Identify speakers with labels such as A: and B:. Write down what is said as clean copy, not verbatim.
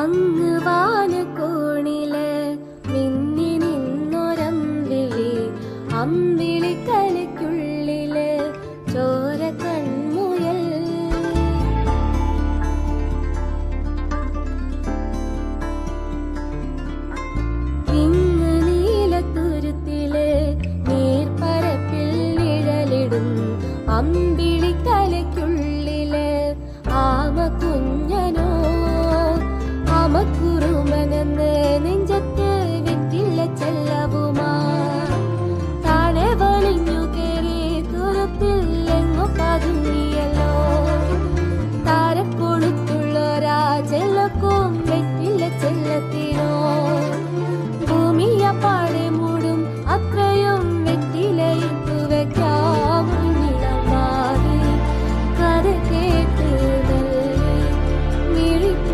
A: അങ്ങ് വാനക്കോണില് മിന്നി നിന്നൊരമ്പിളി, അമ്പിളി കലയ്ക്കുള്ളില് ചോര കൺമുയൽ. ഇങ്ങ് നീലത്തുരുത്തില് നീർപ്പരപ്പിൽ നിഴലിടും അമ്പിളി കലയ്ക്കുള്ളില് ആമ കുഞ്ഞനോ, ആമക്കുറുമനെന്ന് നെഞ്ചത്ത് വിറ്റില്ല ചെല്ലവുമാ. താഴെ വലിഞ്ഞു കേറി ദൂരത്തിൽ എങ്ങോ പതുങ്ങിയല്ലോ, താരക്കൊളുത്തുള്ളൊരാ ചെല്ലക്കും